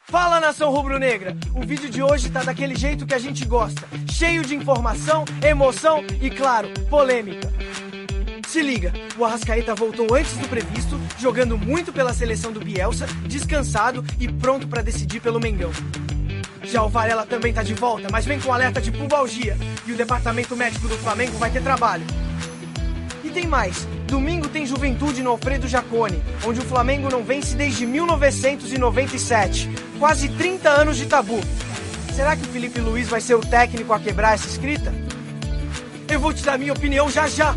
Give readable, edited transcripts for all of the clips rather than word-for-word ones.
Fala, nação rubro-negra! O vídeo de hoje tá daquele jeito que a gente gosta, cheio de informação, emoção e, claro, polêmica. Se liga, o Arrascaeta voltou antes do previsto, jogando muito pela seleção do Bielsa, descansado e pronto pra decidir pelo Mengão. Já o Varela também tá de volta, mas vem com alerta de pubalgia, e o departamento médico do Flamengo vai ter trabalho. E tem mais, domingo tem Juventude no Alfredo Jaconi, onde o Flamengo não vence desde 1997, quase 30 anos de tabu. Será que o Felipe Luiz vai ser o técnico a quebrar essa escrita? Eu vou te dar minha opinião já já!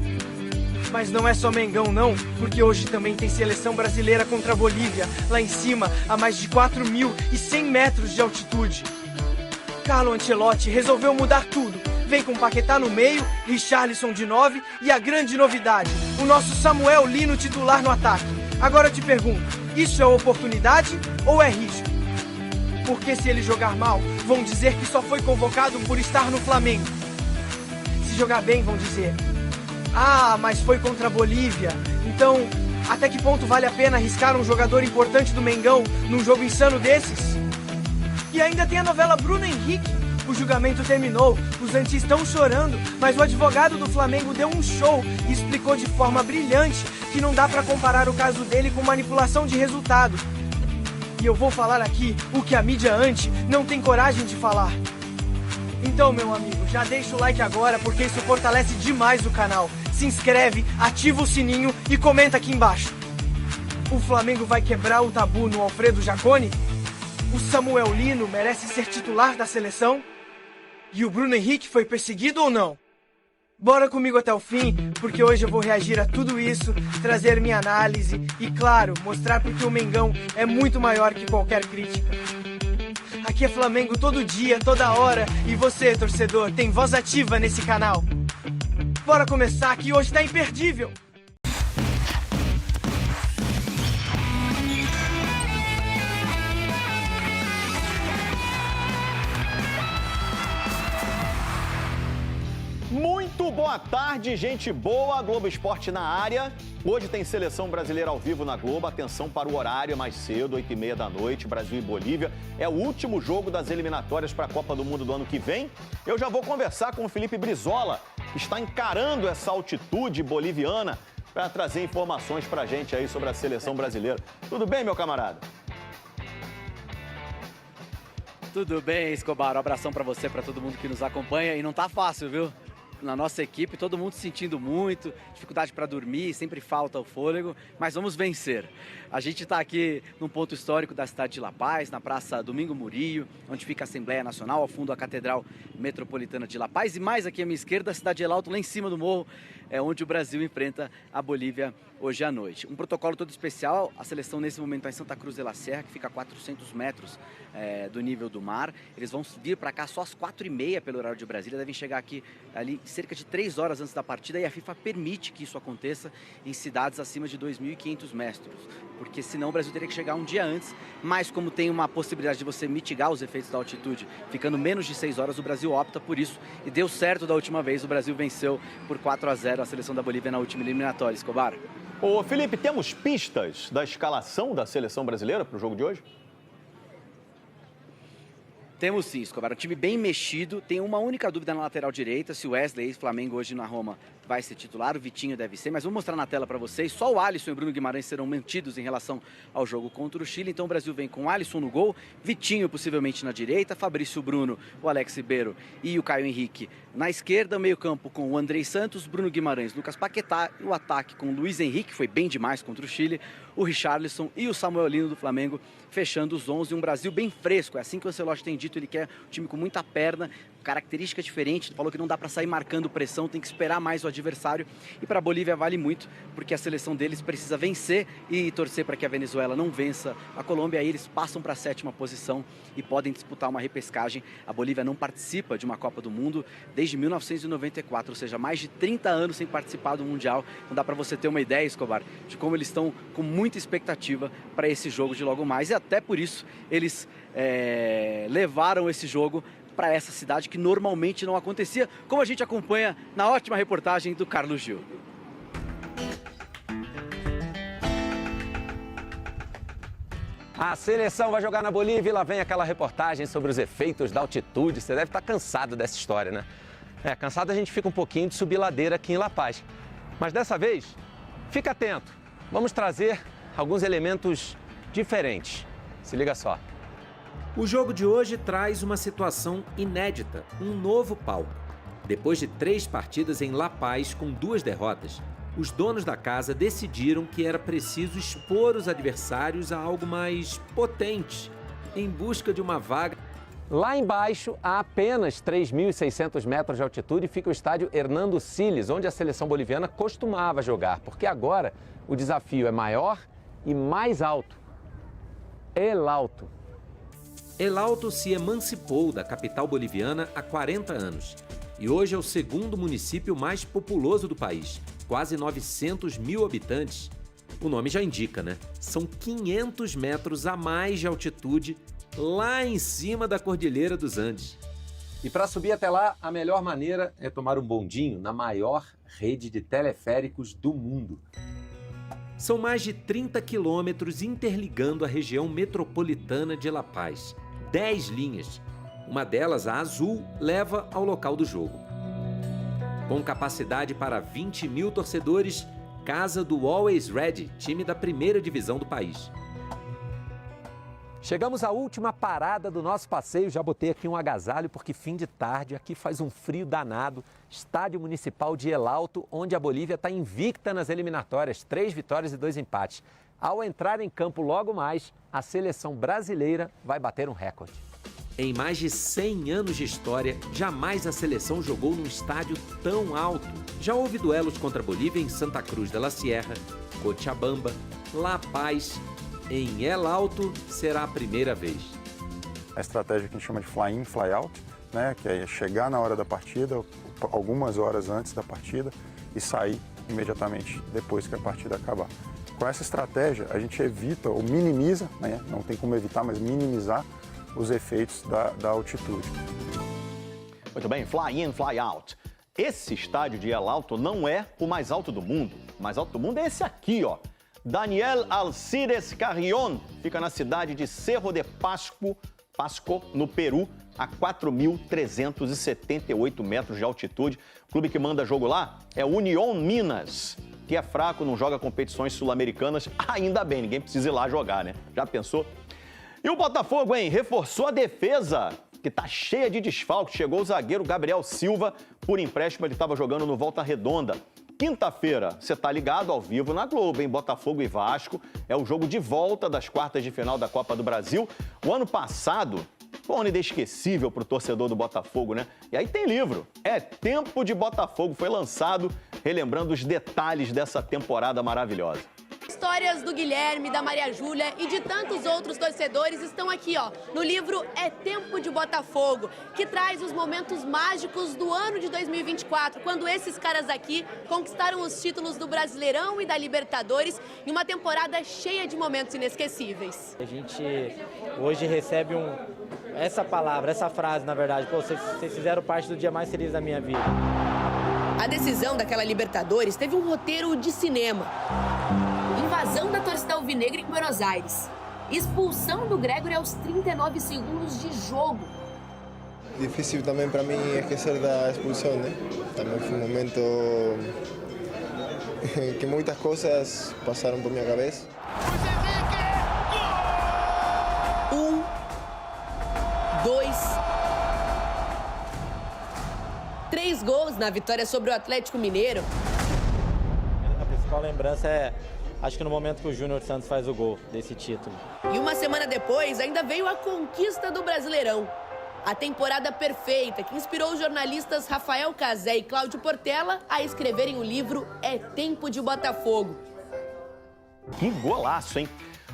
Mas não é só Mengão não, porque hoje também tem seleção brasileira contra a Bolívia, lá em cima, a mais de 4.100 metros de altitude. Carlo Ancelotti resolveu mudar tudo. Vem com Paquetá no meio, Richarlison de 9 e a grande novidade, o nosso Samuel Lino titular no ataque. Agora eu te pergunto, isso é oportunidade ou é risco? Porque se ele jogar mal, vão dizer que só foi convocado por estar no Flamengo. Se jogar bem, vão dizer: ah, mas foi contra a Bolívia. Então, até que ponto vale a pena arriscar um jogador importante do Mengão num jogo insano desses? E ainda tem a novela Bruno Henrique. O julgamento terminou, os antis estão chorando, mas o advogado do Flamengo deu um show e explicou de forma brilhante que não dá pra comparar o caso dele com manipulação de resultado. E eu vou falar aqui o que a mídia anti não tem coragem de falar. Então, meu amigo, já deixa o like agora porque isso fortalece demais o canal. Se inscreve, ativa o sininho e comenta aqui embaixo. O Flamengo vai quebrar o tabu no Alfredo Jaconi? O Samuel Lino merece ser titular da seleção? E o Bruno Henrique foi perseguido ou não? Bora comigo até o fim, porque hoje eu vou reagir a tudo isso, trazer minha análise e, claro, mostrar porque o Mengão é muito maior que qualquer crítica. Aqui é Flamengo todo dia, toda hora, e você, torcedor, tem voz ativa nesse canal. Bora começar, que hoje tá imperdível! Muito boa tarde, gente boa, Globo Esporte na área. Hoje tem seleção brasileira ao vivo na Globo. Atenção para o horário, é mais cedo, 8h30 da noite, Brasil e Bolívia. É o último jogo das eliminatórias para a Copa do Mundo do ano que vem. Eu já vou conversar com o Felipe Brizola, que está encarando essa altitude boliviana para trazer informações para a gente aí sobre a seleção brasileira. Tudo bem, meu camarada? Tudo bem, Escobar. Um abração para você, para todo mundo que nos acompanha. E não tá fácil, viu? Na nossa equipe, todo mundo sentindo muito, dificuldade para dormir, sempre falta o fôlego, mas vamos vencer. A gente está aqui num ponto histórico da cidade de La Paz, na Praça Domingo Murillo, onde fica a Assembleia Nacional, ao fundo a Catedral Metropolitana de La Paz, e mais aqui à minha esquerda, a cidade de El Alto, lá em cima do morro, é onde o Brasil enfrenta a Bolívia hoje à noite. Um protocolo todo especial, a seleção nesse momento está em Santa Cruz de la Serra, que fica a 400 metros do nível do mar. Eles vão vir para cá só às 4h30 pelo horário de Brasília, devem chegar aqui ali cerca de 3 horas antes da partida, e a FIFA permite que isso aconteça em cidades acima de 2.500 metros, porque senão o Brasil teria que chegar um dia antes, mas como tem uma possibilidade de você mitigar os efeitos da altitude, ficando menos de 6 horas, o Brasil opta por isso, e deu certo da última vez, o Brasil venceu por 4-0 a seleção da Bolívia na última eliminatória. Escobar. Ô Felipe, temos pistas da escalação da seleção brasileira para o jogo de hoje? Temos sim, Escobar. Um time bem mexido. Tem uma única dúvida na lateral direita, se o Wesley, ex-Flamengo, hoje na Roma, vai ser titular. O Vitinho deve ser, mas vou mostrar na tela para vocês. Só o Alisson e o Bruno Guimarães serão mantidos em relação ao jogo contra o Chile. Então o Brasil vem com o Alisson no gol, Vitinho possivelmente na direita, Fabrício Bruno, o Alex Ribeiro e o Caio Henrique na esquerda. O meio-campo com o Andrei Santos, Bruno Guimarães, Lucas Paquetá, e o ataque com o Luiz Henrique, que foi bem demais contra o Chile, o Richarlison e o Samuel Lino do Flamengo, fechando os 11. Um Brasil bem fresco, é assim que o Ancelotti tem dito, ele quer um time com muita perna, característica diferente, falou que não dá para sair marcando pressão, tem que esperar mais o adversário. E para a Bolívia vale muito, porque a seleção deles precisa vencer e torcer para que a Venezuela não vença a Colômbia. Aí eles passam para a 7ª posição e podem disputar uma repescagem. A Bolívia não participa de uma Copa do Mundo desde 1994, ou seja, mais de 30 anos sem participar do Mundial. Não dá para você ter uma ideia, Escobar, de como eles estão com muita expectativa para esse jogo de logo mais, e até por isso eles levaram esse jogo para essa cidade que normalmente não acontecia, como a gente acompanha na ótima reportagem do Carlos Gil. A seleção vai jogar na Bolívia e lá vem aquela reportagem sobre os efeitos da altitude. Você deve estar cansado dessa história, né? Cansado a gente fica um pouquinho de subir ladeira aqui em La Paz. Mas dessa vez, fica atento. Vamos trazer alguns elementos diferentes. Se liga só. O jogo de hoje traz uma situação inédita, um novo palco. Depois de 3 partidas em La Paz com 2 derrotas, os donos da casa decidiram que era preciso expor os adversários a algo mais potente, em busca de uma vaga. Lá embaixo, a apenas 3.600 metros de altitude, fica o estádio Hernando Siles, onde a seleção boliviana costumava jogar, porque agora o desafio é maior e mais alto. El Alto. El Alto se emancipou da capital boliviana há 40 anos e hoje é o segundo município mais populoso do país, quase 900 mil habitantes. O nome já indica, né? São 500 metros a mais de altitude lá em cima da Cordilheira dos Andes. E para subir até lá, a melhor maneira é tomar um bondinho na maior rede de teleféricos do mundo. São mais de 30 quilômetros interligando a região metropolitana de La Paz. 10 linhas. Uma delas, a azul, leva ao local do jogo. Com capacidade para 20 mil torcedores, casa do Always Ready, time da primeira divisão do país. Chegamos à última parada do nosso passeio. Já botei aqui um agasalho porque fim de tarde, aqui faz um frio danado. Estádio Municipal de El Alto, onde a Bolívia está invicta nas eliminatórias, 3 vitórias e 2 empates. Ao entrar em campo logo mais, a seleção brasileira vai bater um recorde. Em mais de 100 anos de história, jamais a seleção jogou num estádio tão alto. Já houve duelos contra a Bolívia em Santa Cruz de la Sierra, Cochabamba, La Paz. Em El Alto será a primeira vez. A estratégia que a gente chama de fly-in, fly-out, né, que é chegar na hora da partida, algumas horas antes da partida, e sair imediatamente depois que a partida acabar. Com essa estratégia, a gente evita ou minimiza, né, não tem como evitar, mas minimizar os efeitos da altitude. Muito bem, fly-in, fly-out. Esse estádio de El Alto não é o mais alto do mundo. O mais alto do mundo é esse aqui, ó. Daniel Alcides Carrión fica na cidade de Cerro de Pasco, no Peru, a 4.378 metros de altitude. O clube que manda jogo lá é o Unión Minas, que é fraco, não joga competições sul-americanas. Ainda bem, ninguém precisa ir lá jogar, né? Já pensou? E o Botafogo, hein? Reforçou a defesa, que tá cheia de desfalques. Chegou o zagueiro Gabriel Silva, por empréstimo, ele estava jogando no Volta Redonda. Quinta-feira, você tá ligado ao vivo na Globo, hein? Botafogo e Vasco. É o jogo de volta das quartas de final da Copa do Brasil. O ano passado foi um ano inesquecível pro torcedor do Botafogo, né? E aí tem livro. É Tempo de Botafogo. Foi lançado relembrando os detalhes dessa temporada maravilhosa. Histórias do Guilherme, da Maria Júlia e de tantos outros torcedores estão aqui, ó, no livro É Tempo de Botafogo, que traz os momentos mágicos do ano de 2024, quando esses caras aqui conquistaram os títulos do Brasileirão e da Libertadores em uma temporada cheia de momentos inesquecíveis. A gente hoje recebe essa palavra, essa frase, na verdade, pô, vocês fizeram parte do dia mais feliz da minha vida. A decisão daquela Libertadores teve um roteiro de cinema. Invasão da torcida alvinegra em Buenos Aires. Expulsão do Gregory aos 39 segundos de jogo. Difícil também para mim esquecer da expulsão, né? Também foi um momento que muitas coisas passaram por minha cabeça. 1, 2, 3 gols na vitória sobre o Atlético Mineiro. A principal lembrança é, acho que no momento que o Júnior Santos faz o gol desse título. E uma semana depois, ainda veio a conquista do Brasileirão. A temporada perfeita que inspirou os jornalistas Rafael Cazé e Cláudio Portela a escreverem o livro É Tempo de Botafogo. Que golaço, hein?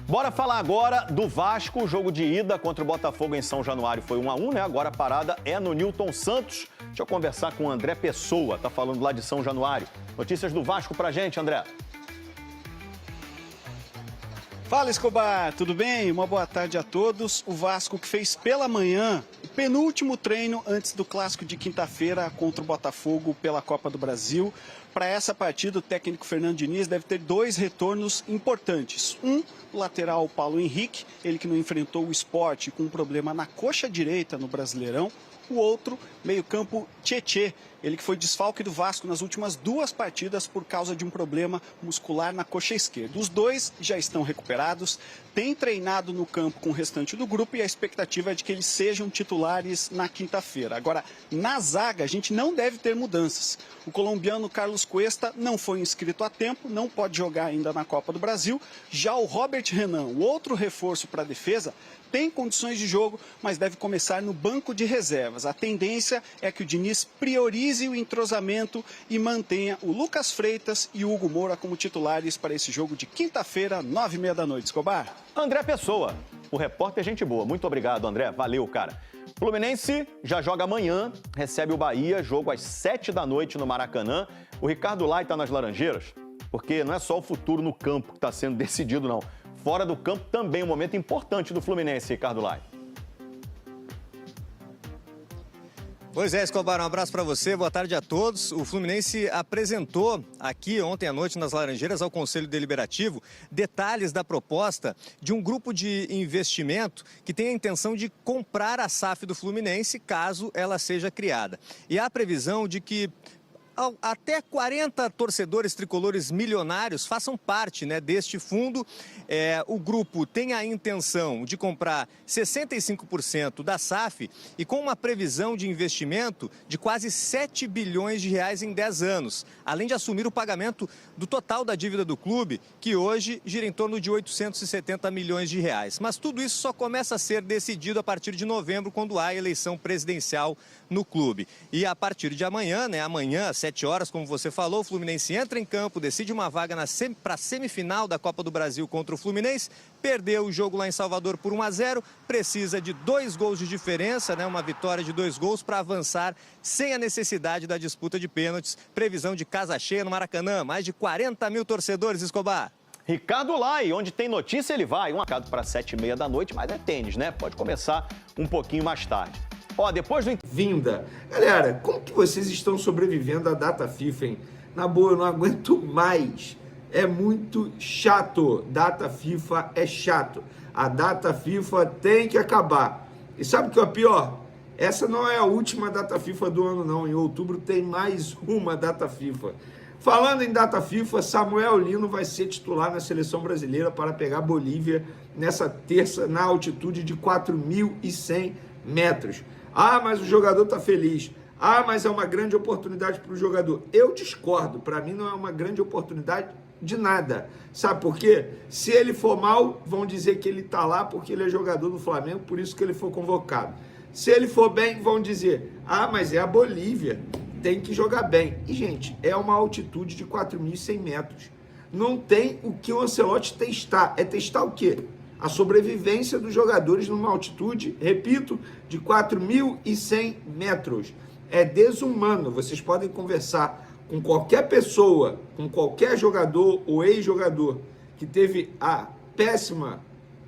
Bora falar agora do Vasco. O jogo de ida contra o Botafogo em São Januário foi 1-1, né? Agora a parada é no Newton Santos. Deixa eu conversar com o André Pessoa, tá falando lá de São Januário. Notícias do Vasco pra gente, André. Fala, Escobar, tudo bem? Uma boa tarde a todos. O Vasco que fez pela manhã penúltimo treino antes do clássico de quinta-feira contra o Botafogo pela Copa do Brasil. Para essa partida, o técnico Fernando Diniz deve ter 2 retornos importantes. Um, o lateral Paulo Henrique, ele que não enfrentou o Sport com um problema na coxa direita no Brasileirão. O outro, meio-campo Tietê, ele que foi desfalque do Vasco nas últimas 2 partidas por causa de um problema muscular na coxa esquerda. Os 2 já estão recuperados, têm treinado no campo com o restante do grupo e a expectativa é de que eles sejam titulares na quinta-feira. Agora, na zaga, a gente não deve ter mudanças. O colombiano Carlos Cuesta não foi inscrito a tempo, não pode jogar ainda na Copa do Brasil. Já o Robert Renan, o outro reforço para a defesa, tem condições de jogo, mas deve começar no banco de reservas. A tendência é que o Diniz priorize o entrosamento e mantenha o Lucas Freitas e o Hugo Moura como titulares para esse jogo de quinta-feira, 9h30 da noite. Escobar. André Pessoa, o repórter gente boa. Muito obrigado, André. Valeu, cara. Fluminense já joga amanhã, recebe o Bahia, jogo às 7 da noite no Maracanã. O Ricardo Lai está nas Laranjeiras, porque não é só o futuro no campo que está sendo decidido, não. Fora do campo também um momento importante do Fluminense, Ricardo Lai. Pois é, Escobar, um abraço para você, boa tarde a todos. O Fluminense apresentou aqui ontem à noite nas Laranjeiras ao Conselho Deliberativo detalhes da proposta de um grupo de investimento que tem a intenção de comprar a SAF do Fluminense caso ela seja criada. E há a previsão de que até 40 torcedores tricolores milionários façam parte, né, deste fundo. O grupo tem a intenção de comprar 65% da SAF e com uma previsão de investimento de quase 7 bilhões de reais em 10 anos, além de assumir o pagamento do total da dívida do clube, que hoje gira em torno de 870 milhões de reais. Mas tudo isso só começa a ser decidido a partir de novembro, quando há eleição presidencial no clube. E a partir de amanhã, né, amanhã, às 7 horas, como você falou, o Fluminense entra em campo, decide uma vaga para a semifinal da Copa do Brasil contra o Fluminense, perdeu o jogo lá em Salvador por 1-0, precisa de 2 gols de diferença, né, uma vitória de 2 gols para avançar sem a necessidade da disputa de pênaltis. Previsão de casa cheia no Maracanã, mais de 40 mil torcedores, Escobar. Ricardo Lai, onde tem notícia ele vai. Um marcado para 7h30 da noite, mas é tênis, né? Pode começar um pouquinho mais tarde. Ó, depois do... Vinda. Galera, como que vocês estão sobrevivendo à data FIFA, hein? Na boa, eu não aguento mais. É muito chato. Data FIFA é chato. A data FIFA tem que acabar. E sabe o que é o pior? Essa não é a última data FIFA do ano, não. Em outubro tem mais uma data FIFA. Falando em data FIFA, Samuel Lino vai ser titular na seleção brasileira para pegar Bolívia nessa terça, na altitude de 4.100 metros. Ah, mas o jogador está feliz. Ah, mas é uma grande oportunidade para o jogador. Eu discordo. Para mim não é uma grande oportunidade de nada. Sabe por quê? Se ele for mal, vão dizer que ele está lá porque ele é jogador do Flamengo, por isso que ele foi convocado. Se ele for bem, vão dizer, ah, mas é a Bolívia, tem que jogar bem. E, gente, é uma altitude de 4.100 metros. Não tem o que o Ancelotti testar. É testar o quê? A sobrevivência dos jogadores numa altitude, repito, de 4.100 metros. É desumano. Vocês podem conversar com qualquer pessoa, com qualquer jogador ou ex-jogador que teve a péssima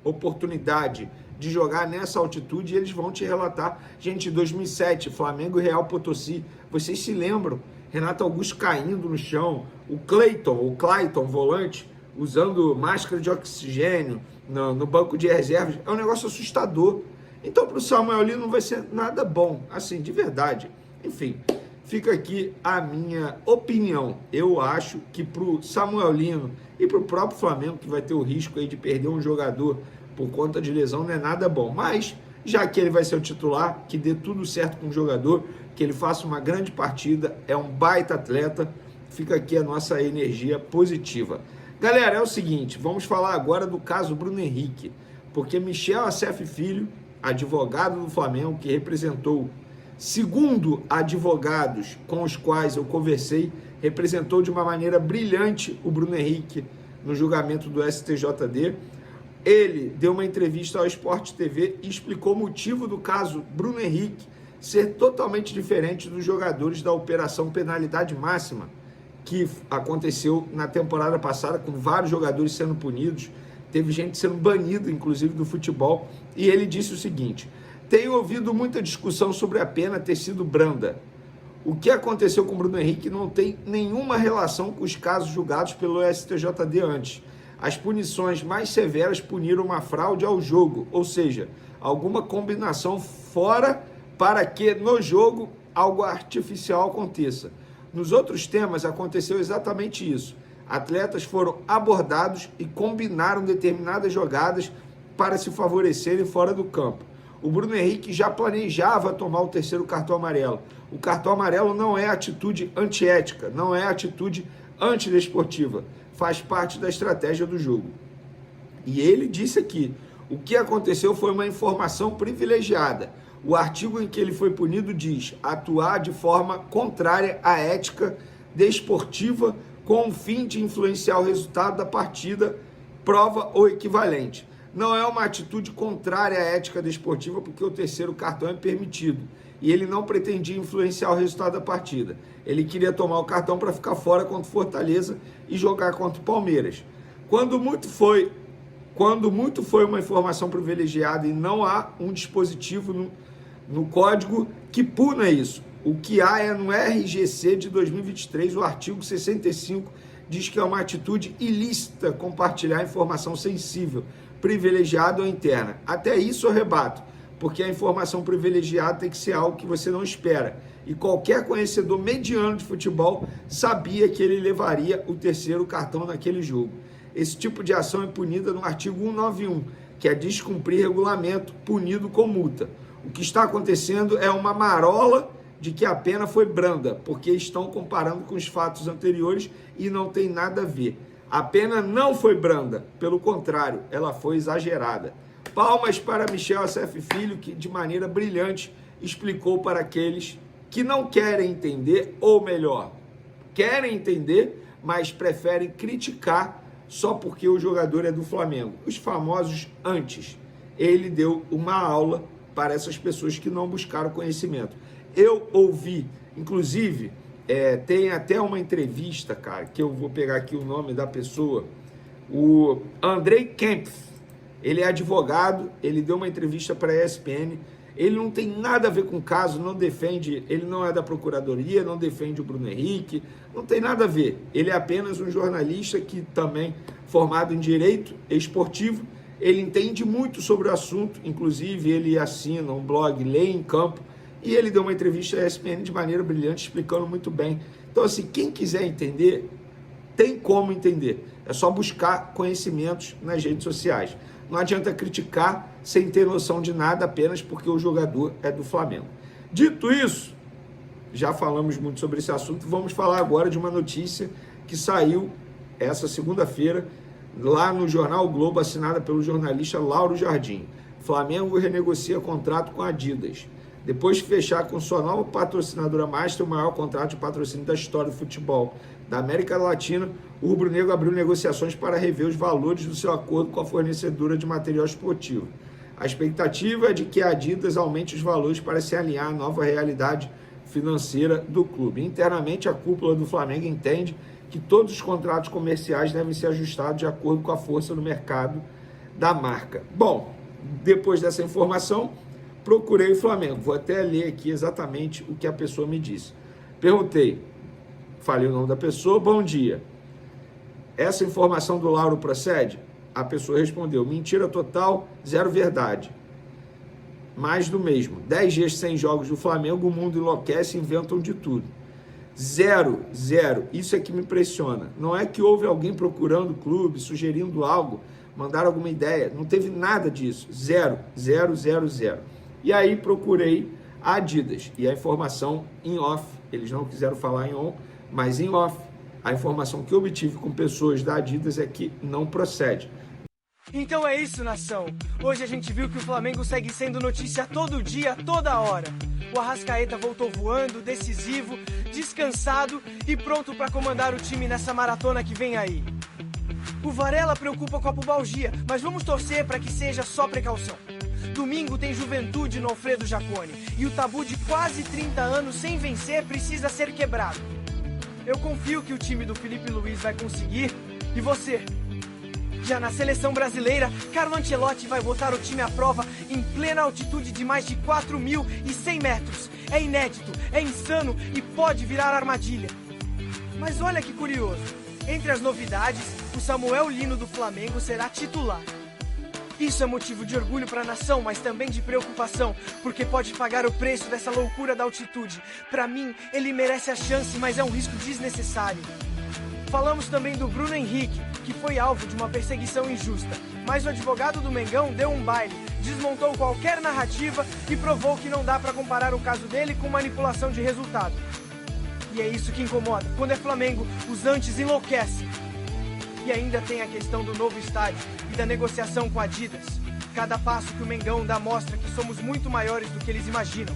oportunidade de jogar nessa altitude e eles vão te relatar. Gente, 2007, Flamengo e Real Potosí, vocês se lembram? Renato Augusto caindo no chão, o Clayton, volante, usando máscara de oxigênio no banco de reservas. É um negócio assustador. Então, para o Samuel Lino não vai ser nada bom, assim, de verdade. Enfim, fica aqui a minha opinião. Eu acho que para o Samuel Lino e para o próprio Flamengo, que vai ter o risco aí de perder um jogador por conta de lesão, não é nada bom. Mas, já que ele vai ser o titular, que dê tudo certo com o jogador, que ele faça uma grande partida, é um baita atleta, fica aqui a nossa energia positiva. Galera, é o seguinte, vamos falar agora do caso Bruno Henrique, porque Michel Acef Filho, advogado do Flamengo, que representou, segundo advogados com os quais eu conversei, representou de uma maneira brilhante o Bruno Henrique no julgamento do STJD. Ele deu uma entrevista ao Sport TV e explicou o motivo do caso Bruno Henrique ser totalmente diferente dos jogadores da Operação Penalidade Máxima, que aconteceu na temporada passada, com vários jogadores sendo punidos, teve gente sendo banida, inclusive, do futebol, e ele disse o seguinte: Tenho ouvido muita discussão sobre a pena ter sido branda. O que aconteceu com o Bruno Henrique não tem nenhuma relação com os casos julgados pelo STJD antes. As punições mais severas puniram uma fraude ao jogo, ou seja, alguma combinação fora para que no jogo algo artificial aconteça. Nos outros temas aconteceu exatamente isso. Atletas foram abordados e combinaram determinadas jogadas para se favorecerem fora do campo. O Bruno Henrique já planejava tomar o terceiro cartão amarelo. O cartão amarelo não é atitude antiética, não é atitude antidesportiva. Faz parte da estratégia do jogo. E ele disse aqui, o que aconteceu foi uma informação privilegiada. O artigo em que ele foi punido diz atuar de forma contrária à ética desportiva com o fim de influenciar o resultado da partida, prova ou equivalente. Não é uma atitude contrária à ética desportiva porque o terceiro cartão é permitido. E ele não pretendia influenciar o resultado da partida. Ele queria tomar o cartão para ficar fora contra o Fortaleza e jogar contra o Palmeiras. Quando muito foi uma informação privilegiada e não há um dispositivo no código que puna isso. O que há é no RGC de 2023, o artigo 65, diz que é uma atitude ilícita compartilhar informação sensível, privilegiada ou interna. Até isso eu rebato, porque a informação privilegiada tem que ser algo que você não espera. E qualquer conhecedor mediano de futebol sabia que ele levaria o terceiro cartão naquele jogo. Esse tipo de ação é punida no artigo 191, que é descumprir regulamento, punido com multa. O que está acontecendo é uma marola de que a pena foi branda, porque estão comparando com os fatos anteriores e não tem nada a ver. A pena não foi branda, pelo contrário, ela foi exagerada. Palmas para Michel Assef Filho, que de maneira brilhante explicou para aqueles que não querem entender, ou melhor, querem entender, mas preferem criticar só porque o jogador é do Flamengo. Os famosos antes. Ele deu uma aula para essas pessoas que não buscaram conhecimento. Eu ouvi, inclusive, tem até uma entrevista, cara, que eu vou pegar aqui o nome da pessoa, o Andrei Kempf, ele é advogado, ele deu uma entrevista para a ESPN, ele não tem nada a ver com o caso, não defende, ele não é da Procuradoria, não defende o Bruno Henrique, não tem nada a ver, ele é apenas um jornalista que também formado em Direito Esportivo, ele entende muito sobre o assunto, inclusive ele assina um blog, Lê em Campo, e ele deu uma entrevista à ESPN de maneira brilhante, explicando muito bem. Então, assim, quem quiser entender, tem como entender. É só buscar conhecimentos nas redes sociais. Não adianta criticar sem ter noção de nada, apenas porque o jogador é do Flamengo. Dito isso, já falamos muito sobre esse assunto, vamos falar agora de uma notícia que saiu essa segunda-feira, lá no jornal o Globo, assinada pelo jornalista Lauro Jardim. Flamengo renegocia contrato com a Adidas. Depois de fechar com sua nova patrocinadora master, o maior contrato de patrocínio da história do futebol da América Latina, o rubro-negro abriu negociações para rever os valores do seu acordo com a fornecedora de material esportivo. A expectativa é de que a Adidas aumente os valores para se alinhar à nova realidade financeira do clube. Internamente, a cúpula do Flamengo entende que todos os contratos comerciais devem ser ajustados de acordo com a força no mercado da marca. Bom, depois dessa informação, procurei o Flamengo. Vou até ler aqui exatamente o que a pessoa me disse. Perguntei, falei o nome da pessoa, bom dia. Essa informação do Lauro procede? A pessoa respondeu, mentira total, zero verdade. Mais do mesmo. 10 dias sem jogos do Flamengo, o mundo enlouquece e inventam de tudo. Zero. Isso é que me impressiona. Não é que houve alguém procurando o clube, sugerindo algo, mandaram alguma ideia. Não teve nada disso. Zero. E aí procurei a Adidas. E a informação em off, eles não quiseram falar em on, mas em off, a informação que eu obtive com pessoas da Adidas é que não procede. Então é isso, nação. Hoje a gente viu que o Flamengo segue sendo notícia todo dia, toda hora. O Arrascaeta voltou voando, decisivo, descansado e pronto para comandar o time nessa maratona que vem aí. O Varela preocupa com a pubalgia, mas vamos torcer para que seja só precaução. Domingo tem Juventude no Alfredo Jaconi e o tabu de quase 30 anos sem vencer precisa ser quebrado. Eu confio que o time do Felipe Luiz vai conseguir. E você? Já na seleção brasileira, Carlo Ancelotti vai botar o time à prova em plena altitude de mais de 4.100 metros. É inédito, é insano e pode virar armadilha. Mas olha que curioso, entre as novidades, o Samuel Lino do Flamengo será titular. Isso é motivo de orgulho para a nação, mas também de preocupação, porque pode pagar o preço dessa loucura da altitude. Para mim, ele merece a chance, mas é um risco desnecessário. Falamos também do Bruno Henrique, que foi alvo de uma perseguição injusta, mas o advogado do Mengão deu um baile, desmontou qualquer narrativa e provou que não dá para comparar o caso dele com manipulação de resultado. E é isso que incomoda. Quando é Flamengo, os antes enlouquecem. E ainda tem a questão do novo estádio e da negociação com a Adidas. Cada passo que o Mengão dá mostra que somos muito maiores do que eles imaginam.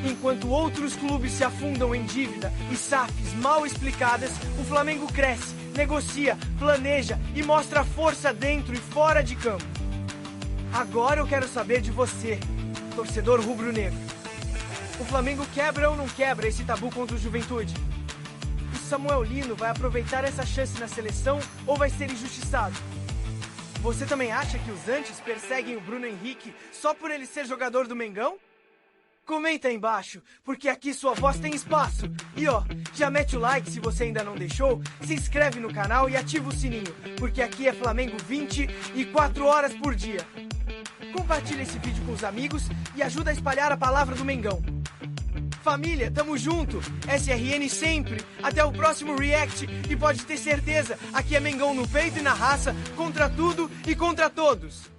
Enquanto outros clubes se afundam em dívida e SAFs mal explicadas, o Flamengo cresce, negocia, planeja e mostra força dentro e fora de campo. Agora eu quero saber de você, torcedor rubro-negro. O Flamengo quebra ou não quebra esse tabu contra o Juventude? O Samuel Lino vai aproveitar essa chance na seleção ou vai ser injustiçado? Você também acha que os antes perseguem o Bruno Henrique só por ele ser jogador do Mengão? Comenta aí embaixo, porque aqui sua voz tem espaço. E ó, já mete o like se você ainda não deixou, se inscreve no canal e ativa o sininho, porque aqui é Flamengo 24 horas por dia. Compartilha esse vídeo com os amigos e ajuda a espalhar a palavra do Mengão. Família, tamo junto, SRN sempre, até o próximo React e pode ter certeza, aqui é Mengão no peito e na raça, contra tudo e contra todos.